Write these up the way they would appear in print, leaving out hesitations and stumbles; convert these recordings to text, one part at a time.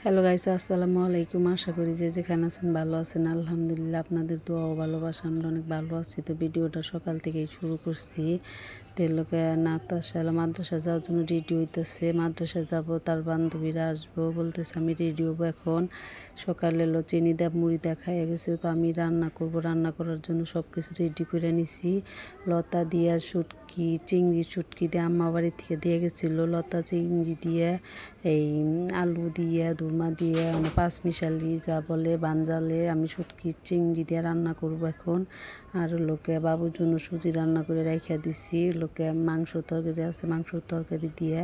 Hello guys, আসসালামু আলাইকুম। আশা করি যে যেখানে আছেন ভালো আছেন। আলহামদুলিল্লাহ, আপনাদের দোয়া ও ভালোবাসা আমরা অনেক ভালো আছি। তো ভিডিওটা সকাল থেকেই শুরু করছি। লোকে নাতাশা মাদ্রাসা যাওয়ার জন্য রেডি হইতেছে। মাদ্রাসা যাব, তার বান্ধবীরা আসবো বলতেছে। আমি রেডি হবো এখন। সকালে চিনি দেব মুড়ি দেখাই গেছে, তো আমি রান্না করব। রান্না করার জন্য সব কিছু রেডি করে নিছি। লতা দিয়া শুটকি, চিংড়ি শুটকি দিয়ে আম্মা বাড়ি থেকে দিয়ে গেছিলো। লতা চিংড়ি দিয়ে, এই আলু দিয়ে, দুমা দিয়ে, মানে পাঁচমিশালি যা বলে বানজালে, আমি শুটকি চিংড়ি দিয়ে রান্না করব এখন। আর বাবুর জন্য সুজি রান্না করে রেখে দিছি। মাংস তরকারি আছে, মাংসর তরকারি দিয়ে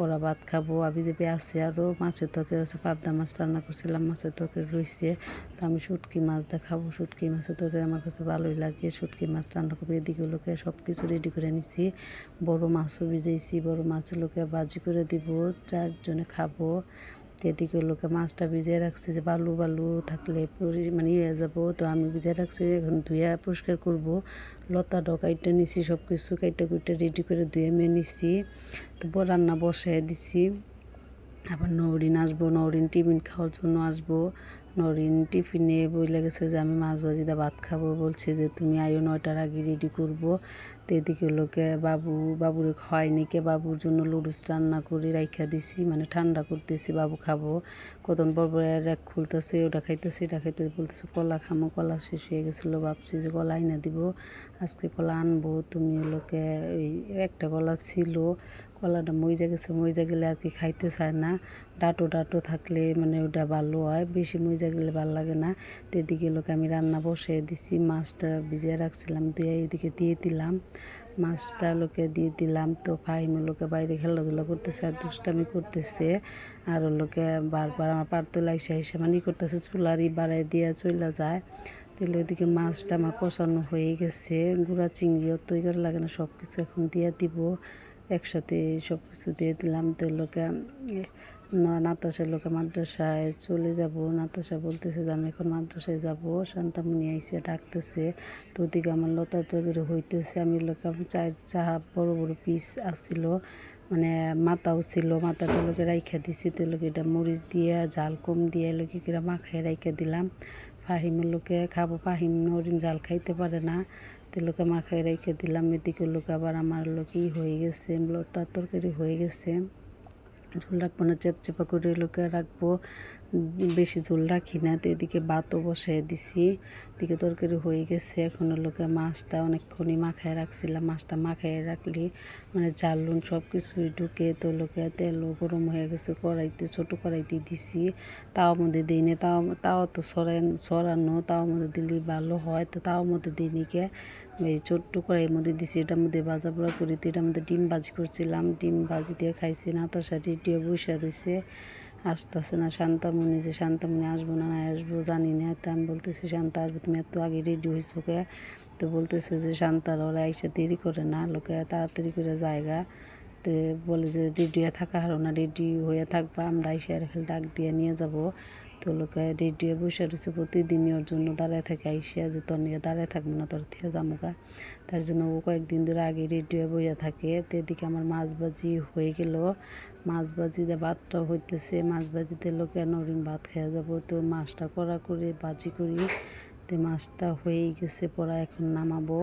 ওরা ভাত খাবো। আবি যাবি আছে, আরও মাছের তরকারি আছে, পাবদা মাছ রান্না করছিলাম, মাছের তরকারি রয়েছে। তো আমি শুটকি মাছ দেখাবো। শুটকি মাছের তরকারি আমার কাছে ভালোই লাগে। শুটকি মাছ রান্না করবো। এদিকে সব কিছু রেডি করে নিছি। বড় মাছও ভিজাইছি। বড় মাছের ভাজি করে দিব, চারজনে খাবো। এদিকে মাছটা ভিজিয়ে রাখছি, যে বালু বালু থাকলে মানে ইয়ে যাবো। তো আমি ভিজিয়ে রাখছি, এখন ধুয়ে পরিষ্কার করবো। লতা কাইটে নিছি, সব কিছু কাইটে কুইটে রেডি করে ধুয়ে মেয়ে নিছি। তো রান্না বসাই দিছি। আবার নওরিন আসবো, নওরিন টিফিন খাওয়ার জন্য আসবো। নরিন টিফিনে বইলে গেছে যে আমি মাছ ভাজিদা ভাত খাবো। বলছে যে তুমি আইও, 9টার আগে রেডি করবো। তো এদিকে বাবুরে খাওয়াইনি, বাবুর জন্য লুডুস রান্না করে রাইখা দিছি, মানে ঠান্ডা করতেছি, বাবু খাবো। কতক্ষণ পর এক খুলতেছে, ওটা খাইতেছে, এটা খাইতে বলতেছে কলা খামো। কলা শেষ হয়ে গেছিলো, ভাবছি যে কলা আইনা দিব। আজকে কলা আনবো। তুমি ওই একটা কলা ছিল, কলাটা মইজা গেছে। মইজা গেলে আর কি খাইতে চায় না। ডাটো থাকলে মানে ওটা ভালো হয়, বেশি মইজা গেলে ভালো লাগে না। তো এদিকে আমি রান্না বসিয়ে দিছি। মাছটা ভিজিয়ে রাখছিলাম, দিয়ে এদিকে দিয়ে দিলাম। মাছটা দিয়ে দিলাম। তো ফাহিম বাইরে খেলাধুলা করতেছে আর দুষ্টামি করতেছে। আর বারবার আমার পারতলা এসে মানে করতেছে, চুলারি বাড়াই দিয়ে চলে যায়। তাহলে ওইদিকে মাছটা আমার কষানো হয়ে গেছে। গুঁড়া চিংড়িও তৈরি লাগে না, সব কিছু এখন দিয়ে দিব। একসাথে সব কিছু দিয়ে দিলাম। তো নাতাশার মাদ্রাসায় চলে যাব। নাতাশা বলতেছে যে আমি এখন মাদ্রাসায় যাব। শান্তামণি আইসে ডাকতেছে। তো ওদিকে আমার লতা তরকারি হইতেছে। আমি চাহা বড় বড় পিস আসছিল, মানে মাথাও ছিল, মাথাটা রাইখা দিছি। তো এটা মরিচ দিয়ে জাল কম দিয়ে করে মাখায় রাইখা দিলাম। ফাহিমের খাবো। ফাহিম নরিন জাল খাইতে পারে না। তো মাখায় রেখে দিলাম। এদিকে আবার আমার হয়ে গেছে, লতার তরকারি হয়ে গেছে। ঝোল রাখবো না, চেপচেপা করে রাখবো, বেশি ঝোল রাখি না। তো এদিকে ভাতও বসাই দিছি। এদিকে তরকারি হয়ে গেছে। এখন মাছটা অনেকক্ষণই মাখায় রাখছিলাম। মাছটা মাখায় রাখলি মানে জাল লুন সব কিছুই ঢুকে। তো তেলও গরম হয়ে গেছে কড়াইতে, ছোটো কড়াইতে দিছি। তাও মধ্যে দিই না, তাও তো সরানো, তাও মধ্যে দিলে ভালো হয়। তো তাও মধ্যে দিই নিকে এই ছোট্ট কড়াইয়ের মধ্যে দিছি। এটার মধ্যে ভাজা পোড়া করি। তো এটার মধ্যে ডিম ভাজি করছিলাম, ডিম ভাজি দিয়ে খাইছি। নাতাশা রেডিও বসে রয়েছে, আসতেছে না। শান্তামণি আসবো না আসবো জানি না। তো আমি বলতেছি শান্তা আসবো, তুমি এত আগে রেডি হয়েছো কে? তো বলতেছে যে শান্তার ওরা এসে দেরি করে না, তাড়াতাড়ি করে জায়গা। তো বলে যে রেডি হয়ে থাকা হারো না, রেডি হয়ে থাকবা, আমরা এসে খেলে ডাক দিয়ে নিয়ে যাব। তো রেডি হয়ে বসে রয়েছে। প্রতিদিনই ওর জন্য দাঁড়ায় থাকে, আইসিয়া যে তোর নিয়ে দাঁড়ায় থাকবো না, তোর থেকে জামুকা। তার জন্য ও কয়েকদিন ধরে আগে রেডি হয়ে বইয়া থাকে। তো এদিকে আমার মাছ ভাজি হয়ে গেল। মাছ ভাজিতে ভাতটাও হইতেছে। মাছ ভাজিতে নরিন ভাত খেয়ে যাবো। তো মাছটা কড়া করে ভাজি করি। তো মাছটা হয়েই গেছে, পড়া এখন নামাবো।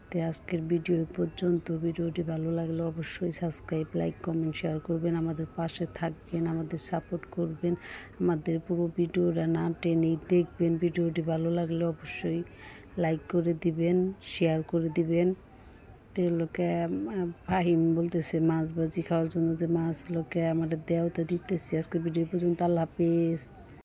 তো আজকের ভিডিও পর্যন্ত। ভিডিওটি ভালো লাগলে অবশ্যই সাবস্ক্রাইব, লাইক, কমেন্ট, শেয়ার করবেন। আমাদের পাশে থাকবেন, আমাদের সাপোর্ট করবেন। আমাদের পুরো ভিডিওটা না টেনেই দেখবেন। ভিডিওটি ভালো লাগলে অবশ্যই লাইক করে দিবেন, শেয়ার করে দিবেন। তো ফাহিম বলতেছে মাছ ভাজি খাওয়ার জন্য, যে মাছ আমাদের দেওয়াতে দিতেছি। আজকে ভিডিও পর্যন্ত। আল্লাহ হাফেজ।